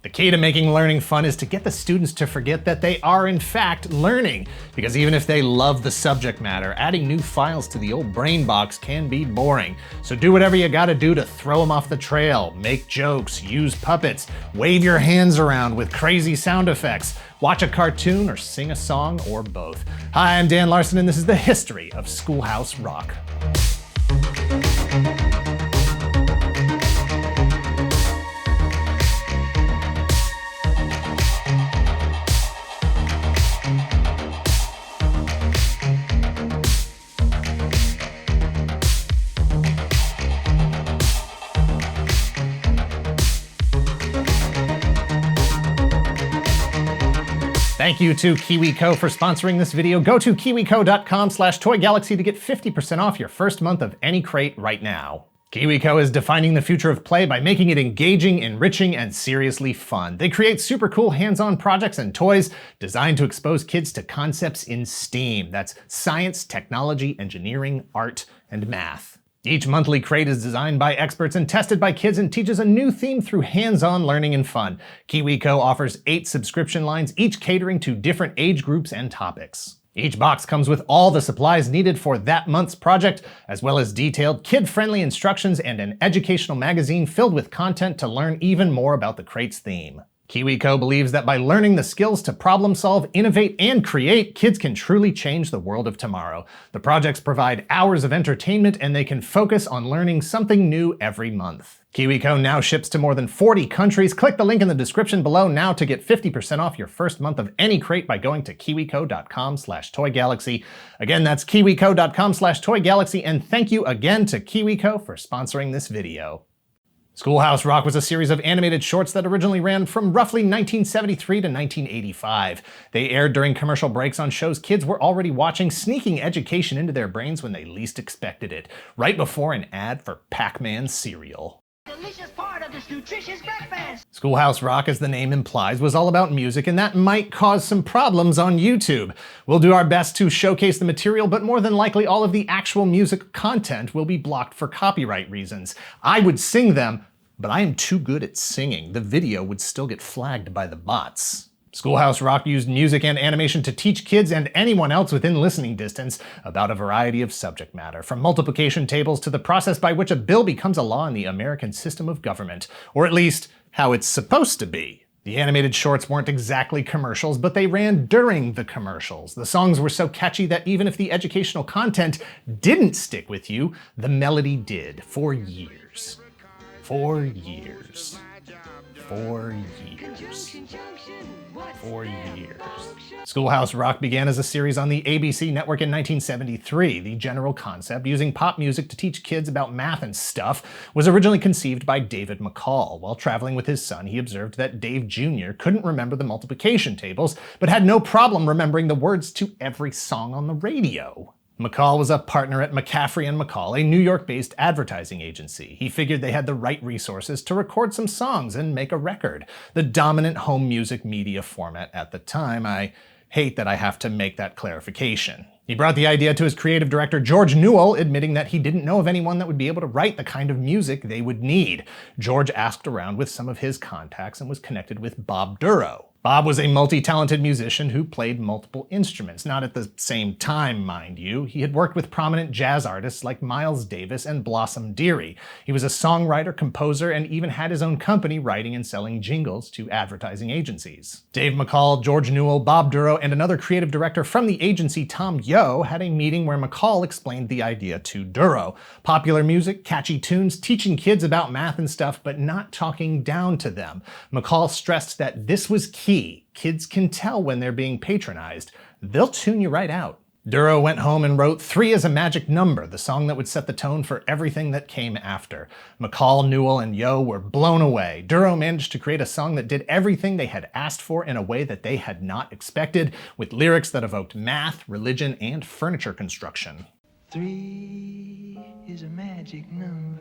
The key to making learning fun is to get the students to forget that they are in fact learning, because even if they love the subject matter, adding new files to the old brain box can be boring. So do whatever you gotta do to throw them off the trail, make jokes, use puppets, wave your hands around with crazy sound effects, watch a cartoon, or sing a song, or both. Hi, I'm Dan Larson, and this is the history of Schoolhouse Rock. Thank you to KiwiCo for sponsoring this video. Go to kiwico.com/toygalaxy to get 50% off your first month of any crate right now. KiwiCo is defining the future of play by making it engaging, enriching, and seriously fun. They create super cool hands-on projects and toys designed to expose kids to concepts in STEAM. That's science, technology, engineering, art, and math. Each monthly crate is designed by experts and tested by kids and teaches a new theme through hands-on learning and fun. KiwiCo offers 8 subscription lines, each catering to different age groups and topics. Each box comes with all the supplies needed for that month's project, as well as detailed, kid-friendly instructions and an educational magazine filled with content to learn even more about the crate's theme. KiwiCo believes that by learning the skills to problem solve, innovate, and create, kids can truly change the world of tomorrow. The projects provide hours of entertainment, and they can focus on learning something new every month. KiwiCo now ships to more than 40 countries. Click the link in the description below now to get 50% off your first month of any crate by going to kiwico.com/toygalaxy. Again, that's kiwico.com/toygalaxy, and thank you again to KiwiCo for sponsoring this video. Schoolhouse Rock was a series of animated shorts that originally ran from roughly 1973 to 1985. They aired during commercial breaks on shows kids were already watching, sneaking education into their brains when they least expected it, right before an ad for Pac-Man cereal. Delicious part of this nutritious breakfast. Schoolhouse Rock, as the name implies, was all about music, and that might cause some problems on YouTube. We'll do our best to showcase the material, but more than likely all of the actual music content will be blocked for copyright reasons. I would sing them, but I am too good at singing. The video would still get flagged by the bots. Schoolhouse Rock used music and animation to teach kids and anyone else within listening distance about a variety of subject matter, from multiplication tables to the process by which a bill becomes a law in the American system of government, or at least how it's supposed to be. The animated shorts weren't exactly commercials, but they ran during the commercials. The songs were so catchy that even if the educational content didn't stick with you, the melody did, for years. 4 years. 4 years. 4 years. Schoolhouse Rock began as a series on the ABC network in 1973. The general concept, using pop music to teach kids about math and stuff, was originally conceived by David McCall. While traveling with his son, he observed that Dave Jr. couldn't remember the multiplication tables, but had no problem remembering the words to every song on the radio. McCall was a partner at McCaffrey & McCall, a New York-based advertising agency. He figured they had the right resources to record some songs and make a record, the dominant home music media format at the time. I hate that I have to make that clarification. He brought the idea to his creative director, George Newell, admitting that he didn't know of anyone that would be able to write the kind of music they would need. George asked around with some of his contacts and was connected with Bob Duro. Bob was a multi-talented musician who played multiple instruments, not at the same time, mind you. He had worked with prominent jazz artists like Miles Davis and Blossom Dearie. He was a songwriter, composer, and even had his own company writing and selling jingles to advertising agencies. Dave McCall, George Newell, Bob Duro, and another creative director from the agency, Tom Yo, had a meeting where McCall explained the idea to Duro. Popular music, catchy tunes, teaching kids about math and stuff, but not talking down to them. McCall stressed that this was key. Kids can tell when they're being patronized. They'll tune you right out. Duro went home and wrote 3 is a Magic Number, the song that would set the tone for everything that came after. McCall, Newell, and Yo were blown away. Duro managed to create a song that did everything they had asked for in a way that they had not expected, with lyrics that evoked math, religion, and furniture construction. 3 is a magic number.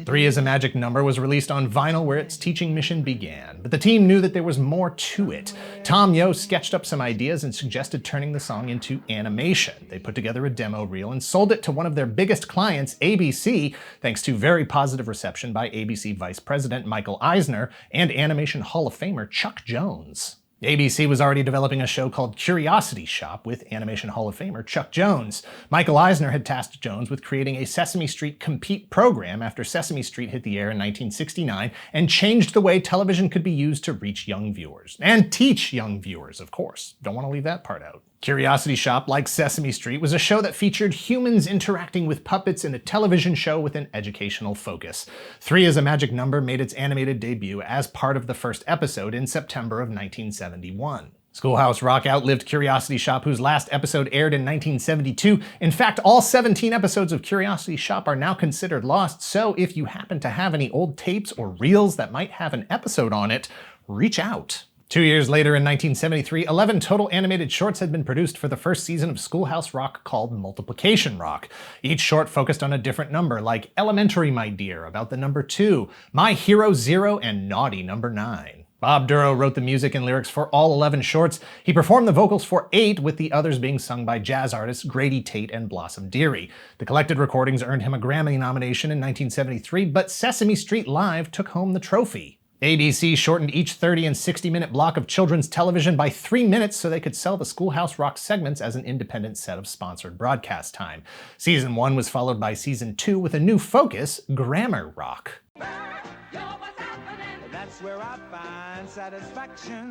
3 is a Magic Number was released on vinyl where its teaching mission began, but the team knew that there was more to it. Tom Yo sketched up some ideas and suggested turning the song into animation. They put together a demo reel and sold it to one of their biggest clients, ABC, thanks to very positive reception by ABC Vice President Michael Eisner and Animation Hall of Famer Chuck Jones. ABC was already developing a show called Curiosity Shop with Animation Hall of Famer Chuck Jones. Michael Eisner had tasked Jones with creating a Sesame Street compete program after Sesame Street hit the air in 1969 and changed the way television could be used to reach young viewers. And teach young viewers, of course. Don't want to leave that part out. Curiosity Shop, like Sesame Street, was a show that featured humans interacting with puppets in a television show with an educational focus. 3 is a Magic Number made its animated debut as part of the first episode in September of 1971. Schoolhouse Rock outlived Curiosity Shop, whose last episode aired in 1972. In fact, all 17 episodes of Curiosity Shop are now considered lost, so if you happen to have any old tapes or reels that might have an episode on it, reach out. 2 years later, in 1973, 11 total animated shorts had been produced for the first season of Schoolhouse Rock called Multiplication Rock. Each short focused on a different number, like Elementary My Dear, about the number 2, My Hero 0, and Naughty number 9. Bob Duro wrote the music and lyrics for all 11 shorts. He performed the vocals for 8, with the others being sung by jazz artists Grady Tate and Blossom Dearie. The collected recordings earned him a Grammy nomination in 1973, but Sesame Street Live took home the trophy. ABC shortened each 30 and 60-minute block of children's television by 3 minutes so they could sell the Schoolhouse Rock segments as an independent set of sponsored broadcast time. Season 1 was followed by Season 2 with a new focus, Grammar Rock.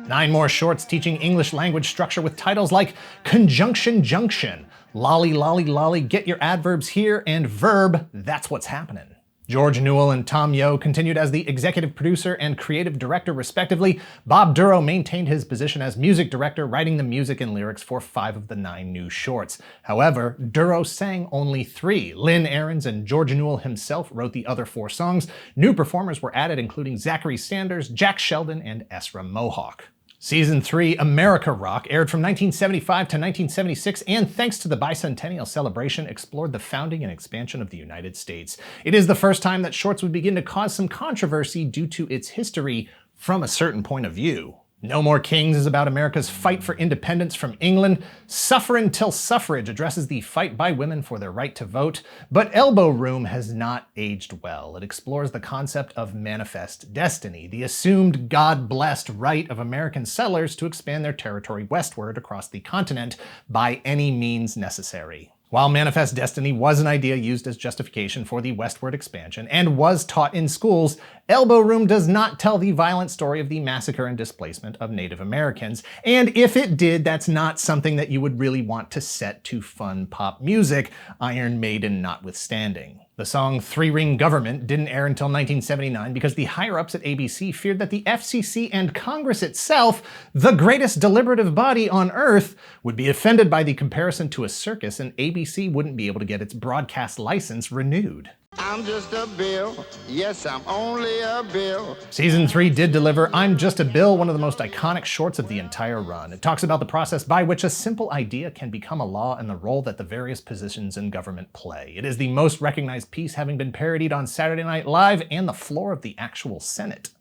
9 more shorts teaching English language structure with titles like Conjunction Junction, Lolly Lolly Lolly, Get Your Adverbs Here, and Verb, That's What's Happening. George Newell and Tom Yo continued as the executive producer and creative director respectively. Bob Duro maintained his position as music director, writing the music and lyrics for 5 of the 9 new shorts. However, Duro sang only 3. Lynn Ahrens and George Newell himself wrote the other 4 songs. New performers were added, including Zachary Sanders, Jack Sheldon, and Ezra Mohawk. Season 3, America Rock, aired from 1975 to 1976, and thanks to the bicentennial celebration, explored the founding and expansion of the United States. It is the first time that shorts would begin to cause some controversy due to its history from a certain point of view. No More Kings is about America's fight for independence from England. Sufferin' Till Suffrage addresses the fight by women for their right to vote. But Elbow Room has not aged well. It explores the concept of manifest destiny, the assumed God-blessed right of American settlers to expand their territory westward across the continent by any means necessary. While manifest destiny was an idea used as justification for the westward expansion and was taught in schools, Elbow Room does not tell the violent story of the massacre and displacement of Native Americans. And if it did, that's not something that you would really want to set to fun pop music, Iron Maiden notwithstanding. The song 3-Ring Government didn't air until 1979 because the higher-ups at ABC feared that the FCC and Congress itself, the greatest deliberative body on Earth, would be offended by the comparison to a circus, and ABC wouldn't be able to get its broadcast license renewed. I'm just a bill. Yes, I'm only a bill. Season 3 did deliver I'm Just a Bill, one of the most iconic shorts of the entire run. It talks about the process by which a simple idea can become a law and the role that the various positions in government play. It is the most recognized piece, having been parodied on Saturday Night Live and the floor of the actual Senate.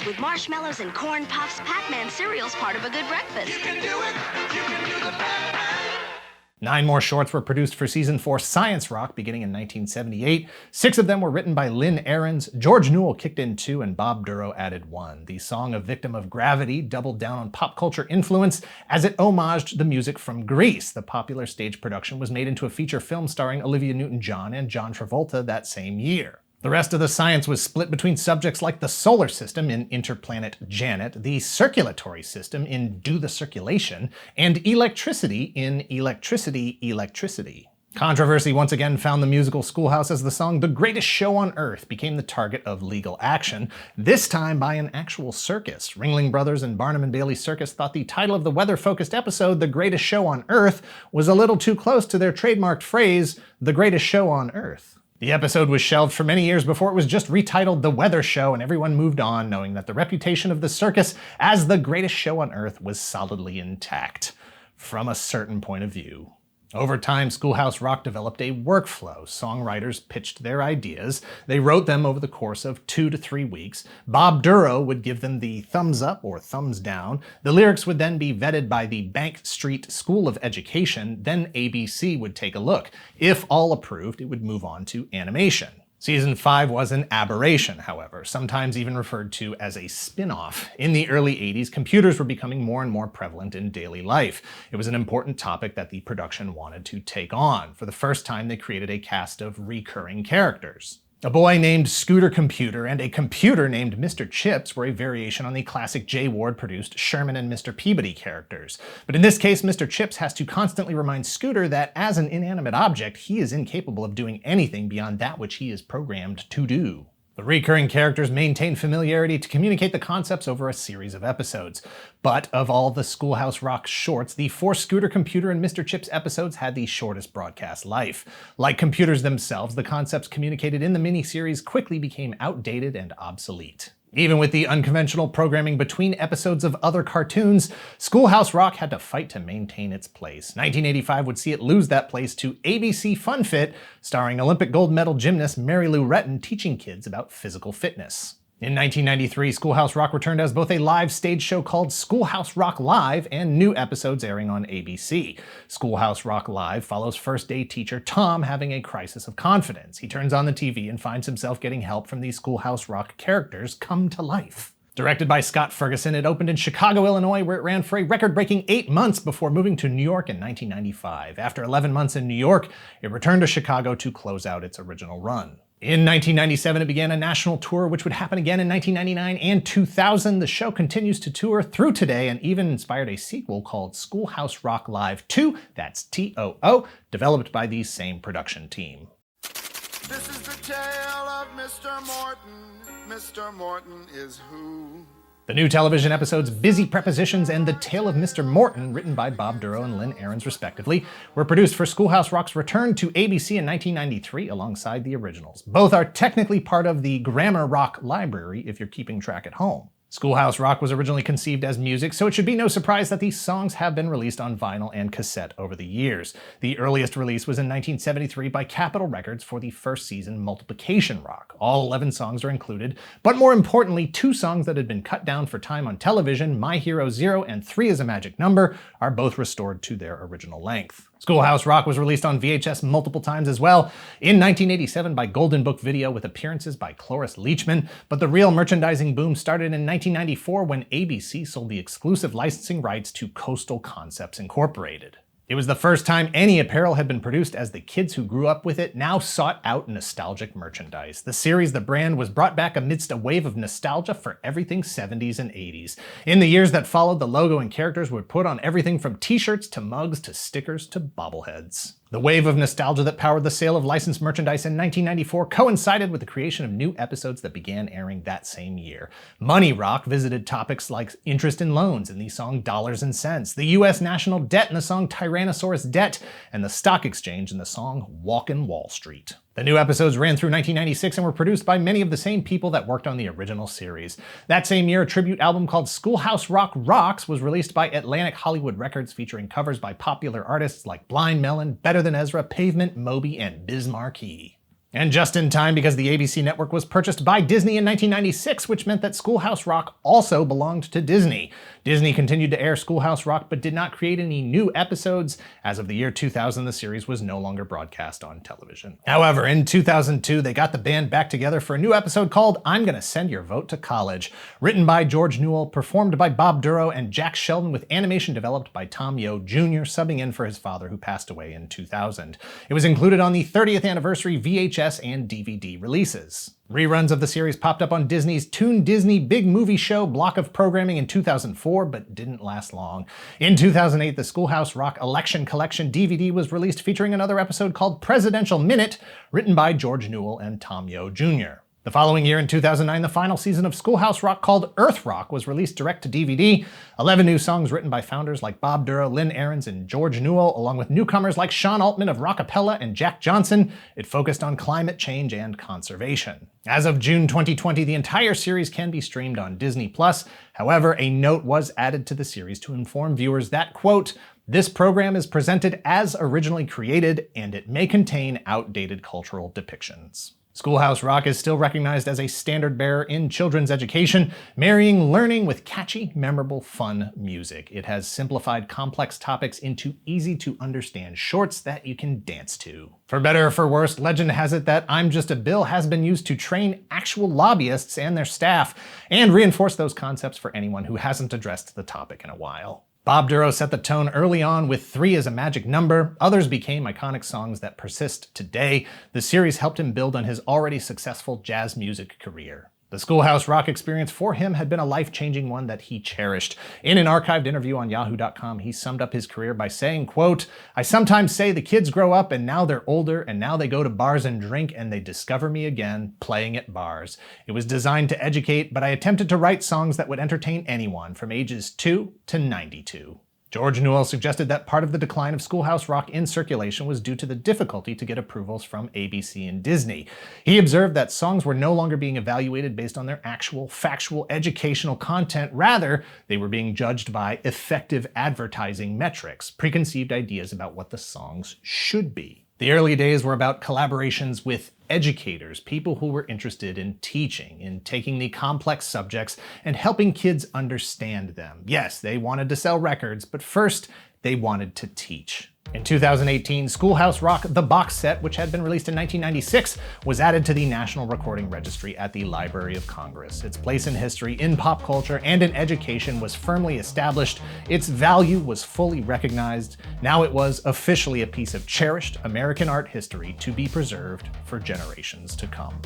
With marshmallows and corn puffs, Pac-Man cereal's part of a good breakfast. You can do it. You can do the Pac-Man. 9 more shorts were produced for Season 4 Science Rock beginning in 1978. 6 of them were written by Lynn Ahrens. George Newell kicked in 2 and Bob Duro added 1. The song A Victim of Gravity doubled down on pop culture influence as it homaged the music from Grease. The popular stage production was made into a feature film starring Olivia Newton-John and John Travolta that same year. The rest of the science was split between subjects like the solar system in Interplanet Janet, the circulatory system in Do the Circulation, and electricity in Electricity, Electricity. Controversy once again found the musical Schoolhouse as the song The Greatest Show on Earth became the target of legal action, this time by an actual circus. Ringling Brothers and Barnum and Bailey Circus thought the title of the weather-focused episode, The Greatest Show on Earth, was a little too close to their trademarked phrase, The Greatest Show on Earth. The episode was shelved for many years before it was just retitled The Weather Show, and everyone moved on knowing that the reputation of the circus as the greatest show on Earth was solidly intact, from a certain point of view. Over time, Schoolhouse Rock developed a workflow. Songwriters pitched their ideas. They wrote them over the course of 2 to 3 weeks. Bob Duro would give them the thumbs up or thumbs down. The lyrics would then be vetted by the Bank Street School of Education. Then ABC would take a look. If all approved, it would move on to animation. Season 5 was an aberration, however, sometimes even referred to as a spin-off. In the early 80s, computers were becoming more and more prevalent in daily life. It was an important topic that the production wanted to take on. For the first time, they created a cast of recurring characters. A boy named Scooter Computer and a computer named Mr. Chips were a variation on the classic Jay Ward-produced Sherman and Mr. Peabody characters. But in this case, Mr. Chips has to constantly remind Scooter that as an inanimate object, he is incapable of doing anything beyond that which he is programmed to do. The recurring characters maintain familiarity to communicate the concepts over a series of episodes. But of all the Schoolhouse Rock shorts, the 4 Scooter Computer and Mr. Chips episodes had the shortest broadcast life. Like computers themselves, the concepts communicated in the miniseries quickly became outdated and obsolete. Even with the unconventional programming between episodes of other cartoons, Schoolhouse Rock had to fight to maintain its place. 1985 would see it lose that place to ABC Fun Fit, starring Olympic gold medal gymnast Mary Lou Retton teaching kids about physical fitness. In 1993, Schoolhouse Rock returned as both a live stage show called Schoolhouse Rock Live and new episodes airing on ABC. Schoolhouse Rock Live follows first-day teacher Tom having a crisis of confidence. He turns on the TV and finds himself getting help from the Schoolhouse Rock characters come to life. Directed by Scott Ferguson, it opened in Chicago, Illinois, where it ran for a record-breaking 8 months before moving to New York in 1995. After 11 months in New York, it returned to Chicago to close out its original run. In 1997, it began a national tour, which would happen again in 1999 and 2000. The show continues to tour through today and even inspired a sequel called Schoolhouse Rock Live 2, that's TOO, developed by the same production team. This is the tale of Mr. Morton. Mr. Morton is who? The new television episodes Busy Prepositions and The Tale of Mr. Morton, written by Bob Duro and Lynn Ahrens respectively, were produced for Schoolhouse Rock's return to ABC in 1993 alongside the originals. Both are technically part of the Grammar Rock library if you're keeping track at home. Schoolhouse Rock was originally conceived as music, so it should be no surprise that these songs have been released on vinyl and cassette over the years. The earliest release was in 1973 by Capitol Records for the first season Multiplication Rock. All 11 songs are included, but more importantly, 2 songs that had been cut down for time on television, My Hero Zero and 3 is a Magic Number, are both restored to their original length. Schoolhouse Rock was released on VHS multiple times as well, in 1987 by Golden Book Video with appearances by Cloris Leachman, but the real merchandising boom started in 1994 when ABC sold the exclusive licensing rights to Coastal Concepts Incorporated. It was the first time any apparel had been produced as the kids who grew up with it now sought out nostalgic merchandise. The series, the brand, was brought back amidst a wave of nostalgia for everything 70s and 80s. In the years that followed, the logo and characters were put on everything from t-shirts to mugs to stickers to bobbleheads. The wave of nostalgia that powered the sale of licensed merchandise in 1994 coincided with the creation of new episodes that began airing that same year. Money Rock visited topics like interest in loans in the song Dollars and Cents, the US national debt in the song Tyrannosaurus Debt, and the stock exchange in the song Walkin' Wall Street. The new episodes ran through 1996 and were produced by many of the same people that worked on the original series. That same year, a tribute album called Schoolhouse Rock Rocks was released by Atlantic Hollywood Records, featuring covers by popular artists like Blind Melon, Better Than Ezra, Pavement, Moby, and Biz Markie. And just in time because the ABC network was purchased by Disney in 1996, which meant that Schoolhouse Rock also belonged to Disney. Disney continued to air Schoolhouse Rock but did not create any new episodes. As of the year 2000, the series was no longer broadcast on television. However, in 2002, they got the band back together for a new episode called I'm Gonna Send Your Vote to College. Written by George Newell, performed by Bob Duro and Jack Sheldon, with animation developed by Tom Yo Jr., subbing in for his father who passed away in 2000. It was included on the 30th anniversary VHS VHS and DVD releases. Reruns of the series popped up on Disney's Toon Disney Big Movie Show block of programming in 2004, but didn't last long. In 2008, the Schoolhouse Rock Election Collection DVD was released featuring another episode called Presidential Minute, written by George Newell and Tom Yo Jr. The following year, in 2009, the final season of Schoolhouse Rock, called Earth Rock, was released direct to DVD. 11 new songs written by founders like Bob Dura, Lynn Ahrens, and George Newell, along with newcomers like Sean Altman of Rockapella and Jack Johnson. It focused on climate change and conservation. As of June 2020, the entire series can be streamed on Disney+. However, a note was added to the series to inform viewers that, quote, "This program is presented as originally created, and it may contain outdated cultural depictions." Schoolhouse Rock is still recognized as a standard bearer in children's education, marrying learning with catchy, memorable, fun music. It has simplified complex topics into easy-to-understand shorts that you can dance to. For better or for worse, legend has it that I'm Just a Bill has been used to train actual lobbyists and their staff, and reinforce those concepts for anyone who hasn't addressed the topic in a while. Bob Dura set the tone early on with 3 as a magic number. Others became iconic songs that persist today. The series helped him build on his already successful jazz music career. The Schoolhouse Rock experience for him had been a life-changing one that he cherished. In an archived interview on Yahoo.com, he summed up his career by saying, quote, "I sometimes say the kids grow up and now they're older and now they go to bars and drink and they discover me again playing at bars. It was designed to educate, but I attempted to write songs that would entertain anyone from ages 2 to 92. George Newell suggested that part of the decline of Schoolhouse Rock in circulation was due to the difficulty to get approvals from ABC and Disney. He observed that songs were no longer being evaluated based on their actual, factual, educational content. Rather, they were being judged by effective advertising metrics, preconceived ideas about what the songs should be. The early days were about collaborations with educators, people who were interested in teaching, in taking the complex subjects and helping kids understand them. Yes, they wanted to sell records, but first, they wanted to teach. In 2018, Schoolhouse Rock, the box set, which had been released in 1996, was added to the National Recording Registry at the Library of Congress. Its place in history, in pop culture, and in education was firmly established. Its value was fully recognized. Now it was officially a piece of cherished American art history to be preserved for generations to come.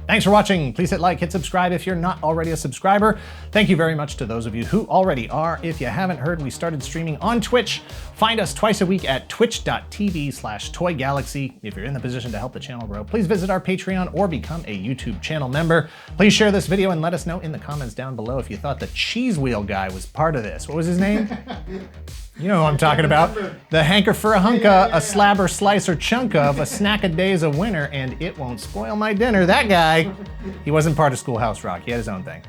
Thanks for watching. Please hit like, hit subscribe if you're not already a subscriber. Thank you very much to those of you who already are. If you haven't heard, we started streaming on Twitch. Find us twice a week at twitch.tv/toygalaxy. If you're in the position to help the channel grow, please visit our Patreon or become a YouTube channel member. Please share this video and let us know in the comments down below if you thought the cheese wheel guy was part of this. What was his name? You know who I'm talking about. The hanker for a hunka, a slabber, slicer, chunk of, a snack a day's a winner, and it won't spoil my dinner. That guy, he wasn't part of Schoolhouse Rock. He had his own thing.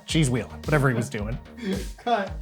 Cheese wheel, whatever he was doing. Cut.